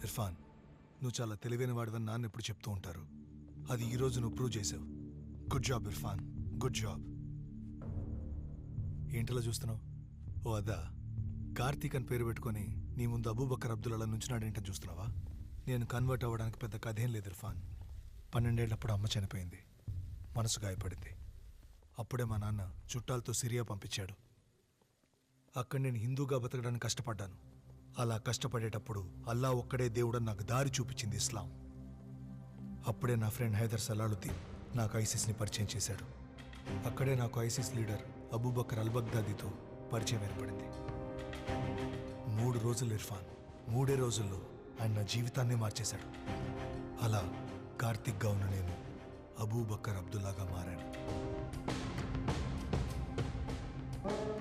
ఇర్ఫాన్, నువ్వు చాలా తెలివైన వాడివని నాన్న ఎప్పుడు చెప్తూ ఉంటారు. అది ఈరోజు నువ్వు ప్రూవ్ చేసావు. Good job Irfan, good job. ఏంటలా చూస్తున్నావు? ఓ అదా, కార్తీక్ అని పేరు పెట్టుకొని నీ ముందు అబూబకర్ అబ్దుల్లా నుంచున్నాడేంటని చూస్తున్నావా? నేను కన్వర్ట్ అవ్వడానికి పెద్ద కథ ఏం లేదు ఇర్ఫాన్. 12 ఏళ్ళప్పుడు అమ్మ చనిపోయింది, మనసు గాయపడింది. అప్పుడే మా నాన్న చుట్టాలతో సిరియా పంపించాడు. అక్కడ నేను హిందూగా బతకడానికి కష్టపడ్డాను. అలా కష్టపడేటప్పుడు అల్లా ఒక్కడే దేవుడని నాకు దారి చూపించింది ఇస్లాం. అప్పుడే నా ఫ్రెండ్ హైదర్ సలాలుద్దీన్ నాకు ఐసిస్ని పరిచయం చేశాడు. అక్కడే నాకు ఐసిస్ లీడర్ అబూబకర్ అల్ బగ్దాదీతో పరిచయం ఏర్పడింది. 3 రోజులు ఇర్ఫాన్, 3 రోజుల్లో ఆయన నా జీవితాన్నే మార్చేశాడు. అలా కార్తిక్గా ఉన్న నేను అబూబకర్ అబ్దుల్లాగా మారాను.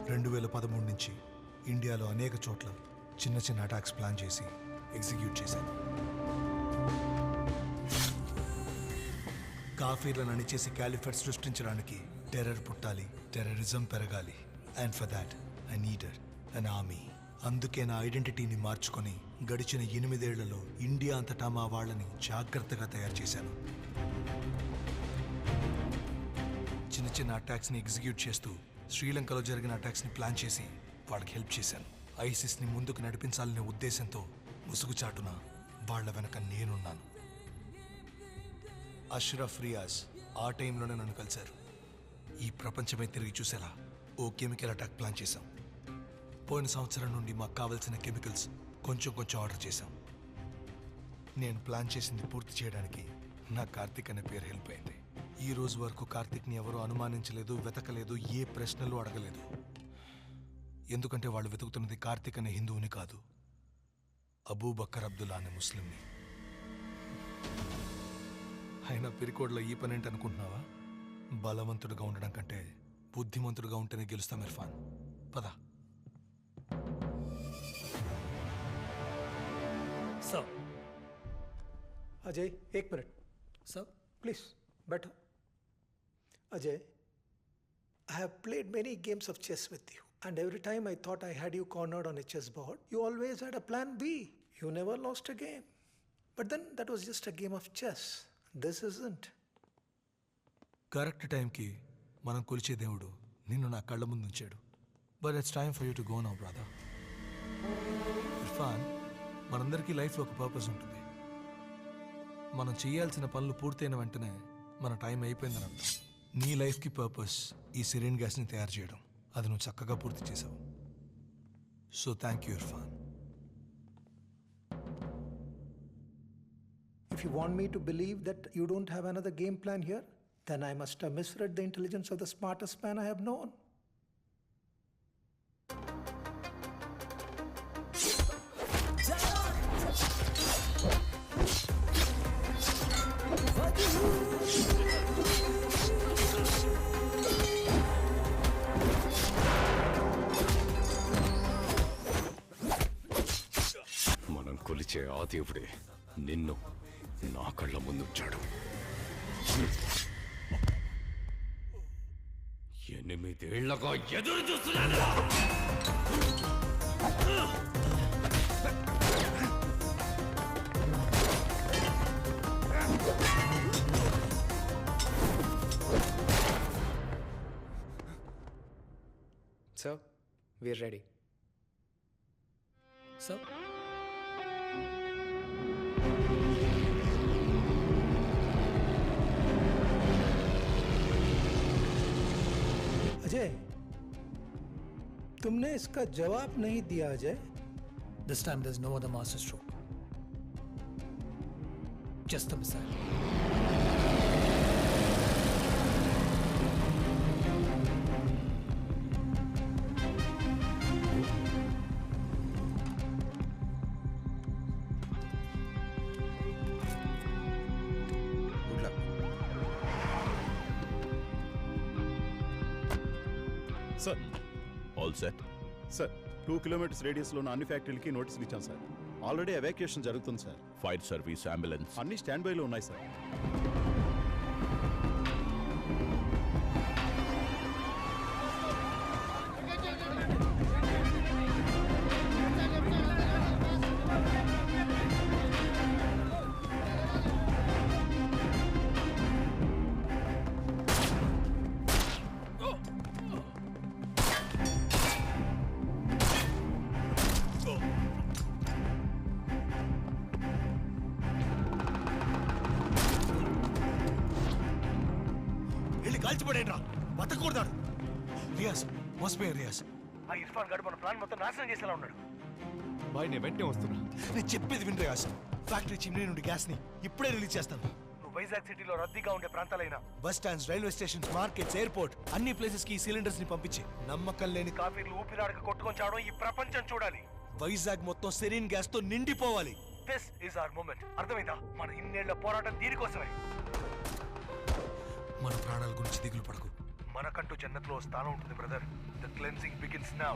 2013 నుంచి ఇండియాలో అనేక చోట్ల చిన్న చిన్న అటాక్స్ ప్లాన్ చేసి ఎగ్జిక్యూట్ చేశాను. కాఫీర్లను అణిచేసి క్యాలిఫేట్ సృష్టించడానికి టెర్రర్ పుట్టాలి, టెర్రరిజం పెరగాలి. And for that I needed an army. అందుకే నా ఐడెంటిటీని మార్చుకొని గడిచిన 8 ఏళ్లలో ఇండియా అంతటా మా వాళ్ళని జాగ్రత్తగా తయారు చేశాను. చిన్న చిన్న అటాక్స్ని ఎగ్జిక్యూట్ చేస్తూ శ్రీలంకలో జరిగిన అటాక్స్ని ప్లాన్ చేసి వాళ్ళకి హెల్ప్ చేశాను. ఐసిస్ని ముందుకు నడిపించాలనే ఉద్దేశంతో ముసుగుచాటున వాళ్ల వెనక నేనున్నాను. అష్రఫ్, రియాజ్ ఆ టైంలోనే నన్ను కలిశారు. ఈ ప్రపంచమే తిరిగి చూసేలా ఓ కెమికల్ అటాక్ ప్లాన్ చేశాం. పోయిన సంవత్సరం నుండి మాకు కావలసిన కెమికల్స్ కొంచెం కొంచెం ఆర్డర్ చేశాం. నేను ప్లాన్ చేసింది పూర్తి చేయడానికి నా కార్తిక్ అనే పేరు హెల్ప్ అయింది. ఈ రోజు వరకు కార్తిక్ని ఎవరూ అనుమానించలేదు, వెతకలేదు, ఏ ప్రశ్నలు అడగలేదు. ఎందుకంటే వాళ్ళు వెతుకుతున్నది కార్తిక్ అనే హిందువుని కాదు, అబూబకర్ అబ్దుల్లా అనే ముస్లింని. అయినా పిరికోడ్లో ఈ పని ఏంటి అనుకుంటున్నావా? బలవంతుడుగా ఉండడం కంటే బుద్ధిమంతుడుగా ఉంటేనే గెలుస్తాం ఇర్ఫాన్. పద. Sir Ajay, 1 minute sir. Please बैठो. Ajay, I have played many games of chess with you, and every time I thought I had you cornered on a chessboard, you always had a plan B. You never lost a game. But then that was just a game of chess. This isn't. Correct టైంకి మనం కొలిచే దేవుడు నిన్ను నా కళ్ళ ముందు ఉంచాడు. But it's time for you to go now brother. Irfan, మనందరికీ లైఫ్లో ఒక పర్పస్ ఉంటుంది. మనం చేయాల్సిన పనులు పూర్తయిన వెంటనే మన టైం అయిపోయిందని అర్థం. నీ లైఫ్కి పర్పస్ ఈ సిరియన్ గ్యాస్ని తయారు చేయడం. అది నువ్వు చక్కగా పూర్తి చేసావు. So thank you Irfan. If you want me to believe that you don't have another game plan here, then I must have misread the intelligence of the smartest man I have known. మనం కొలిచే ఆ దేవుడే నిన్ను నా కళ్ళ ముందుంచాడు. 8 ఏళ్లగా ఎదురు చూస్తున్నాను. Sir, we're ready. Sir. Ajay, तुमने इसका जवाब नहीं दिया Ajay. This time there's no other master stroke. Just a missile. Good luck. Sir all set. Sir 2 kilometres రేడియస్లో ఉన్న అన్ని ఫ్యాక్టరీలకి నోటీసులు ఇచ్చాం సార్. ఆల్రెడీ ఎవాక్యుయేషన్ జరుగుతుంది సార్. ఫైర్ సర్వీస్, అంబులెన్స్ అన్ని స్టాండ్ బైలో ఉన్నాయి సార్. కాల్చిపడేయండి రా, బతకూడదాడు. రియాజ్ మోసపోయాను రియాజ్. ఆ ఇర్ఫాన్ గారు మన ప్లాన్ మొత్తం నాశనం చేసేలా ఉన్నాడు. బాయ్ నేను వెంటనే వస్తున్నా. నేను చెప్పేది విను రియాజ్. ఫ్యాక్టరీ చిమ్నీ నుండి గ్యాస్ ని ఇప్పుడే రిలీజ్ చేస్తాను. నువ్వు వైజాగ్ సిటీలో రద్దీగా ఉండే ప్రాంతాలైన bus stands, railway stations, markets, airport అన్ని ప్లేసెస్ కి ఈ సిలిండర్స్ ని పంపించి నమ్మకం లేని కాఫీలు ఊపిరాడక కొట్టుకొని చావడం ఈ ప్రపంచం చూడాలి. వైజాగ్ మొత్తం సెరీన్ గ్యాస్ తో నిండిపోవాలి. This is our moment. అర్థమైందా? మన ఇన్నేళ్ల పోరాటం దీనికోసమే. మన ప్రాణాల గురించి దిగులు పడకు. మనకంటూ జన్నత్లో స్థానం ఉంటుంది brother. The cleansing begins now.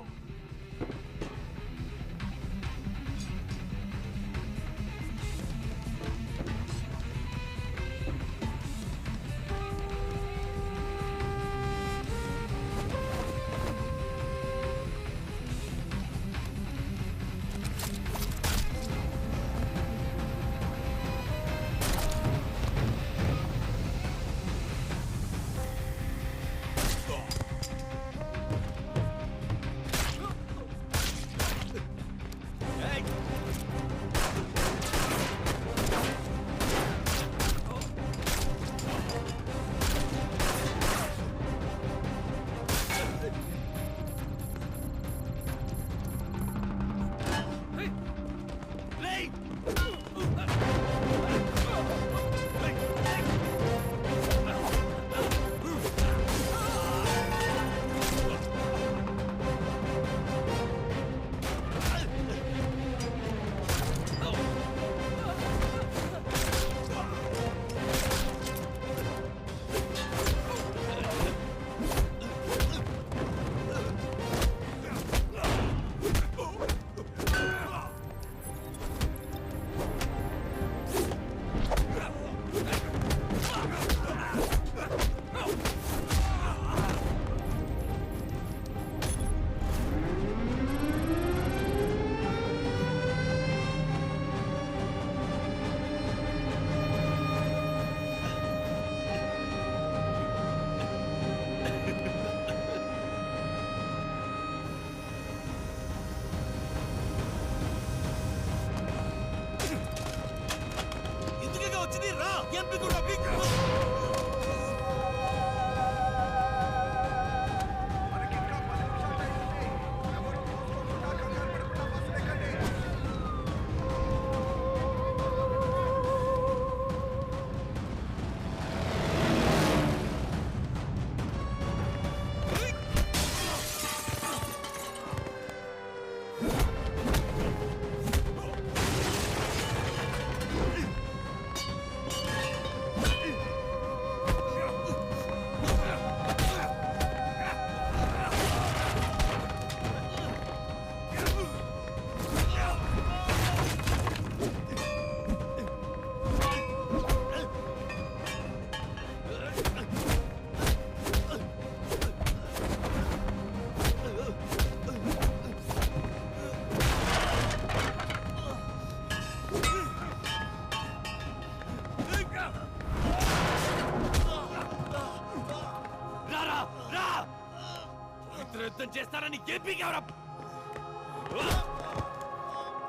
యుద్ధం చేస్తారని ఏపీకెవరా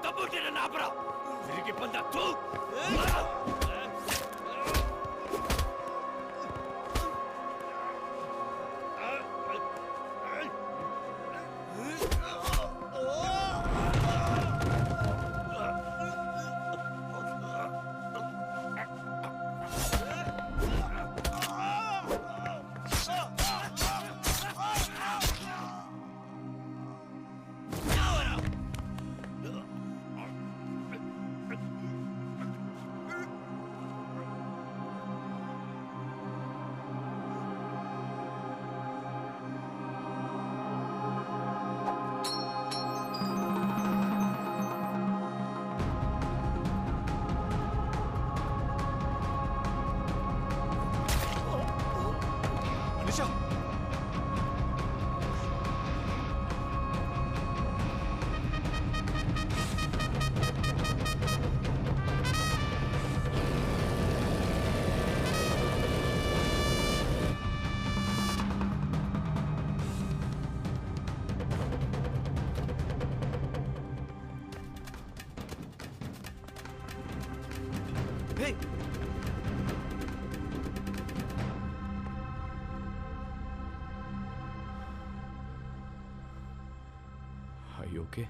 తప్పుంటే నన్ను ఆపరా తిరిగి పందా ఓకే?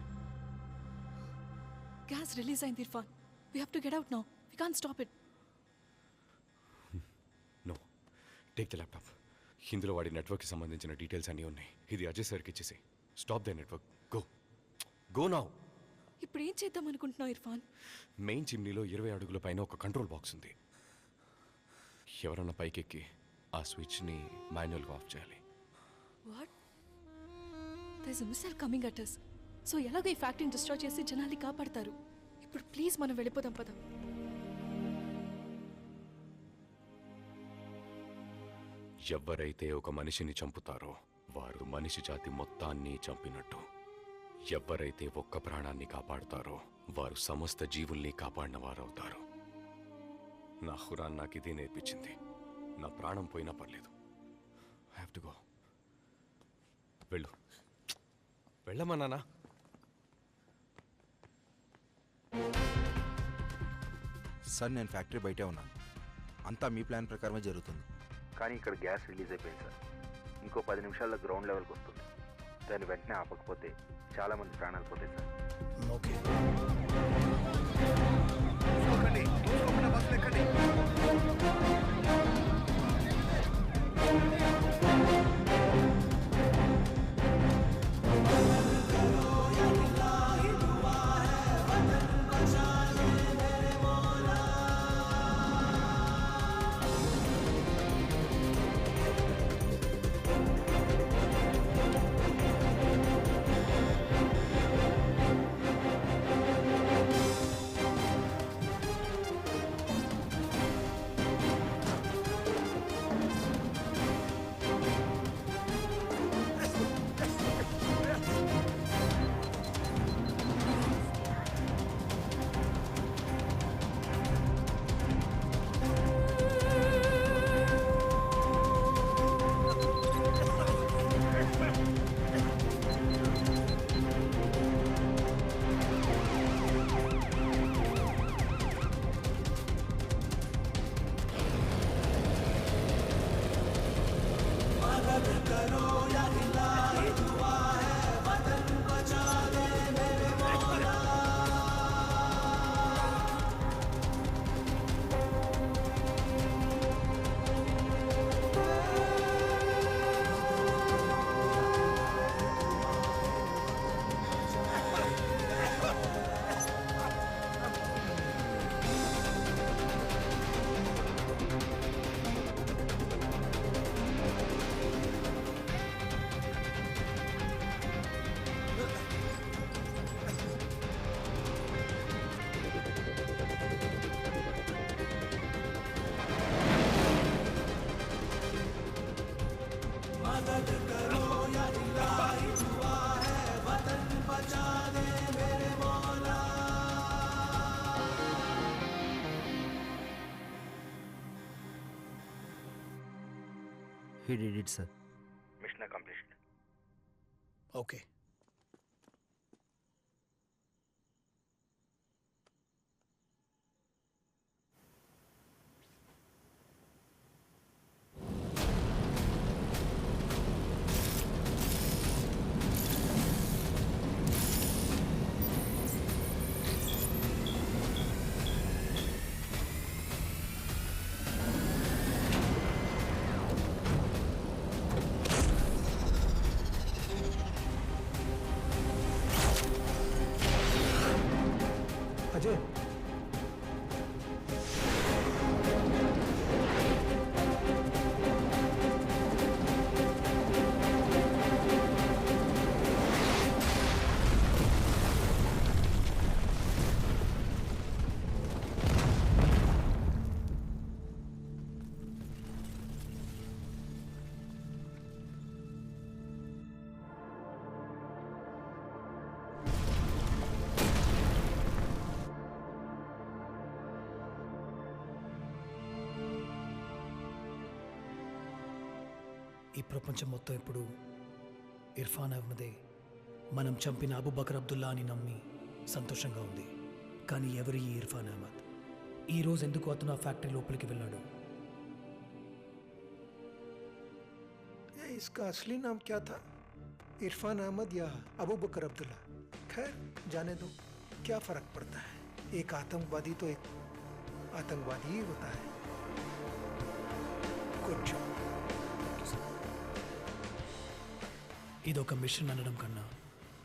గ్యాస్ రిలీజ్ అయింది Irfan. We have to get out now. We can't stop it. No, take the laptop. ఇందులో వాడి నెట్వర్క్కి సంబంధించిన డీటెయిల్స్ అన్నీ ఉన్నాయి. ఇది అజయ్ సార్కి ఇచ్చేసి stop the network. Go go now. ఇప్పుడు ఏం చేద్దాం అనుకుంటున్నావు ఇర్ఫాన్? మెయిన్ చిమ్నీలో 20 అడుగుల పైన ఒక కంట్రోల్ బాక్స్ ఉంది. ఎవరన్నా పైకెక్కి ఆ స్విచ్ని మాన్యువల్గా ఆఫ్ చేయాలి. What? There is a missile coming at us. So ఎలాగో ఈ ఫ్యాక్టరీని డిస్ట్రాయ్ చేసి జనాల్ని కాపాడతారు. ఇప్పుడు ప్లీజ్ మనం వెళ్ళిపోదాం పద. ఎవరైతే ఒక మనిషిని చంపుతారో వారు మనిషి జాతి మొత్తాన్ని చంపినట్టు. ఎవరైతే ఒక్క ప్రాణాన్ని కాపాడుతారో వారు సమస్త జీవుల్ని కాపాడిన వారవుతారు. నా హురాన్ నాకు ఇదే నేర్పించింది. నా ప్రాణం పోయినా పర్లేదు. I have to go. వెళ్ళు, వెళ్ళమ్మా నాన్న. సార్ నేను ఫ్యాక్టరీ బయటే ఉన్నాను. అంతా మీ ప్లాన్ ప్రకారమే జరుగుతుంది. కానీ ఇక్కడ గ్యాస్ రిలీజ్ అయిపోయింది సార్. ఇంకో 10 నిమిషాల్లో గ్రౌండ్ లెవెల్కి వస్తుంది. దాన్ని వెంటనే ఆపకపోతే చాలామంది ప్రాణాలు పోతాయి sir. Okay. He did it, sir. Mission complete. Okay. Ajay, ఈ ప్రపంచం మొత్తం ఇప్పుడు ఇర్ఫాన్ అహ్మదే మనం చంపిన అబూబకర్ అబ్దుల్లా అని నమ్మి సంతోషంగా ఉంది. కానీ ఎవరు ఈ ఇర్ఫాన్ అహ్మద్? ఈరోజు ఎందుకు అతను ఆ ఫ్యాక్టరీ లోపలికి వెళ్ళాడు? इसका असली नाम क्या था? इरफान अहमद या अबू बकर अब्दुल्ला? खैर जाने दो, क्या फर्क पड़ता है, एक आतंकवादी तो एक आतंकवादी ही होता है। Good job. ఇదొక మిషన్ అనడం కన్నా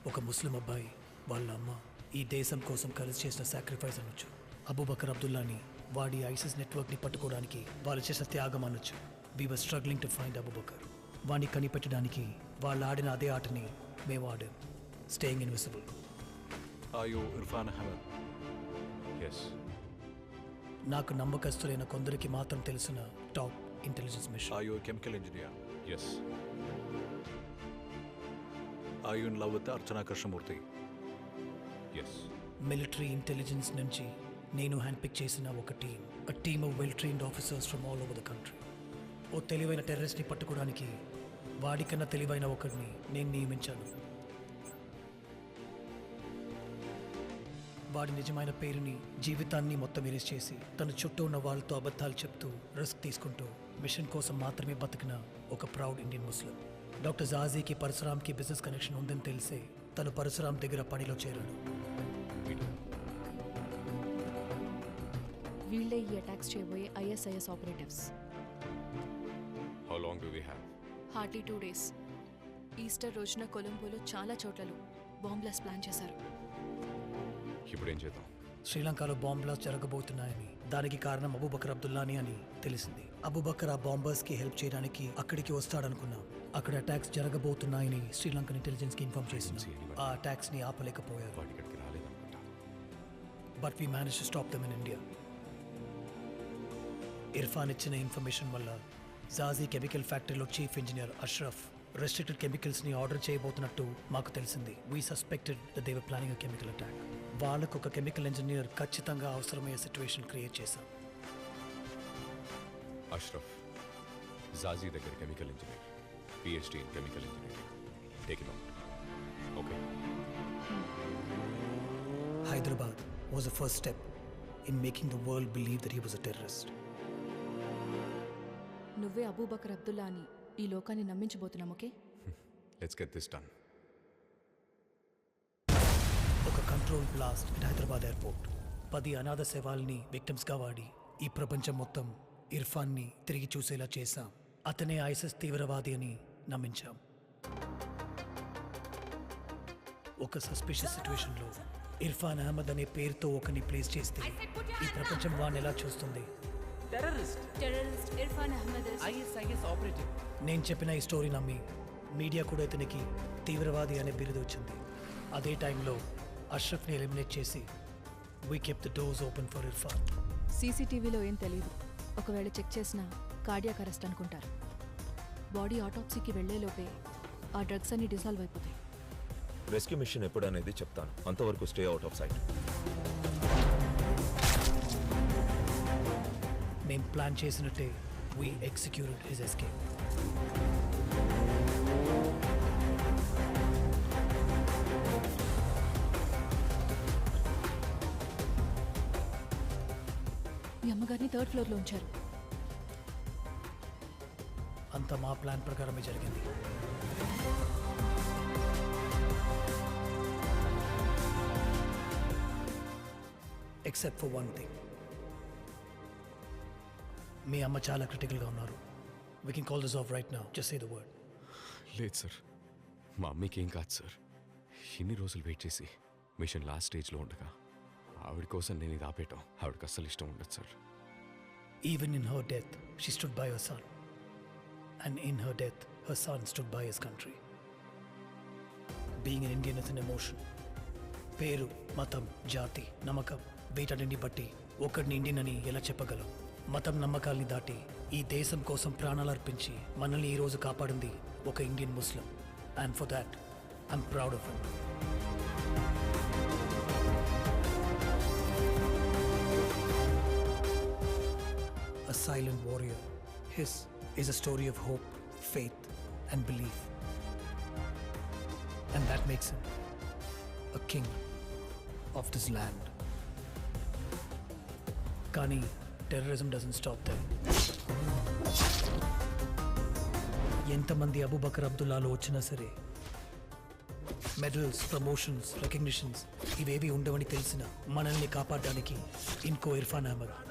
ఒక ముస్లిం అబ్బాయి వాళ్ళ అమ్మ ఈ దేశం కోసం కలిసి చేసిన సాక్రిఫైస్ అనొచ్చు. అబూబకర్ అబ్దుల్లాని వాడి ఐసిస్ నెట్వర్క్ని పట్టుకోవడానికి వాళ్ళు చేసిన త్యాగం అనొచ్చు. We were struggling to find Abubakar. వాడిని కనిపెట్టడానికి వాళ్ళు ఆడిన అదే ఆటని మేము ఆడాం, staying invisible. Irfan Ahmed. Yes, నాకు నమ్మకస్తులైన కొందరికి మాత్రం తెలిసిన top intelligence mission. Chemical engineer. Yes. In love with Archana Krishnamurthy. Yes. Military intelligence నుంచి నేను హ్యాండ్ పిక్ చేసిన ఒక team of well trained officers from all over the country. ఓ తెలివైన టెర్రరిస్ట్ని పట్టుకోవడానికి వాడికన్నా తెలివైన ఒకరిని నేను నియమించాను. వాడి నిజమైన పేరుని, జీవితాన్ని మొత్తం ఎరేస్ చేసి తన చుట్టూ ఉన్న వాళ్ళతో అబద్ధాలు చెప్తూ రిస్క్ తీసుకుంటూ మిషన్ కోసం మాత్రమే బతికిన ఒక ప్రౌడ్ ఇండియన్ ముస్లిం. డాక్టర్ జాజీకి పరశురామ్కి బిజినెస్ కనెక్షన్ ఉందని తెలిసే తను పరశురామ్ దగ్గర పనిలో చేరాడు. వీళ్ళే ఈ అటాక్స్ చేయబోయే ISIS operatives. How long do we have? Hardly 2 days. Easter రోజున కొలంబోలో చాలా చోట్లలో బాంబ్ బ్లాస్ట్ ప్లాన్ చేశారు. ఇప్పుడు ఏం చేద్దాం? శ్రీలంకలో బాంబ్ బ్లాస్ట్ జరగబోతున్నాయని, దానికి కారణం అబూబకర్ అబ్దుల్లాని అని తెలిసింది. అబూబకర్ ఆ బాంబర్స్కి హెల్ప్ చేయడానికి అక్కడికి వస్తాడనుకున్నాం. అక్కడ అటాక్స్ జరగబోతున్నాయని శ్రీలంకన్ ఇంటెలిజెన్స్కి ఇన్ఫార్మ్ చేసింది. ఆ అటాక్స్ని ఆపలేకపోయారు. వాడి ఇక్కడికి రాలేదనుకుంటా. But we manage to stop them in India. Irfan ఇచ్చిన ఇన్ఫర్మేషన్ వల్ల జాజీ కెమికల్ ఫ్యాక్టరీలో చీఫ్ ఇంజనీర్ అష్రఫ్ రెస్ట్రిక్టెడ్ కెమికల్స్ని ఆర్డర్ చేయబోతున్నట్టు మాకు తెలిసింది. We suspected the they were planning a chemical attack. వాళ్ళకు ఒక కెమికల్ ఇంజనీర్ ఖచ్చితంగా అవసరమయ్యే సిచ్యువేషన్ క్రియేట్ చేశాం. అష్రఫ్, జాజీ దగ్గర chemical engineer, PhD in chemical engineering. Take him out. Okay. Hyderabad was the first step in making the world believe that he was a terrorist. నువ్వే అబూబకర్ అబ్దుల్లా అని ఈ లోకాన్ని నమ్మించబోతున్నాం. Okay, Let's get this done. ఒక control blast in Hyderabad airport. 10 అనాథ శవాల్ని విక్టిమ్స్గా వాడి ఈ ప్రపంచం మొత్తం ఇర్ఫాన్ని తిరిగి చూసేలా చేశాం. అతనే ఐసిస్ తీవ్రవాది అని నమ్మించాం. ఒక సస్పిషియస్ సిచ్యువేషన్లో ఇర్ఫాన్ అహ్మద్ అనే పేరుతో ఒకరిని ప్లేస్ చేస్తే ఈ ప్రపంచం వాడిని ఎలా చూస్తుంది? Terrorist Irfan Ahmed ISIS operative. నేను చెప్పిన ఈ స్టోరీ నమ్మి మీడియా కూడా ఇతనికి తీవ్రవాది అనే బిరుదు వచ్చింది. అదే టైంలో అష్రఫ్ని ఎలిమినేట్ చేసి we kept the doors open for Irfan. CCTVలో ఏం తెలియదు. ఒకవేళ చెక్ చేసినా కార్డియాక్ అరెస్ట్ అనుకుంటారు. బాడీ ఆటోప్సీకి వెళ్లేలోపే ఆ డ్రగ్స్ అన్ని డిసాల్వ్ అయిపోతాయి. రెస్క్యూ మిషన్ ఎప్పుడు అనేది చెప్తాను, అంతవరకు స్టే అవుట్ ఆఫ్ సైట్. మేము ప్లాన్ చేసినట్టే వీ ఎగ్జిక్యూటెడ్ హిస్ ఎస్కేప్. మీ అమ్మగారిని 3rd floorలో ఉంచారు. అంతా మా ప్లాన్ ప్రకారమే జరిగింది. Except for one thing. మీ అమ్మ చాలా క్రిటికల్గా ఉన్నారు. We can call this off right now. Just say the word. లేదు సార్, మా అమ్మకి ఏం కాదు సార్. ఇన్ని రోజులు వెయిట్ చేసి మిషన్ లాస్ట్ స్టేజ్లో ఉండగా ఆవిడ కోసం నేను ఇది ఆపేయటం ఆవిడకి అస్సలు ఇష్టం ఉండదు sir. Even in her death, she stood by her son. And in her death, her son stood by his country. Being an Indian is an emotion. పేరు, మతం, జాతి, నమ్మకం వీటన్నింటిని బట్టి ఒకరిని ఇండియన్ అని ఎలా చెప్పగలం? మతం, నమ్మకాల్ని దాటి ఈ దేశం కోసం ప్రాణాలు అర్పించి మనల్ని ఈరోజు కాపాడింది ఒక Indian Muslim. And for that I'm proud of him. A silent warrior. His is a story of hope, faith, and belief. And that makes him a king of this land. Kani, terrorism doesn't stop there. ఎంతమంది అబూబకర్ అబ్దుల్లాలో వచ్చినా సరే medals, promotions, recognitions ఇవేవి ఉండవని తెలిసిన మనల్ని కాపాడడానికి ఇంకో ఇర్ఫాన్ అహ్మద్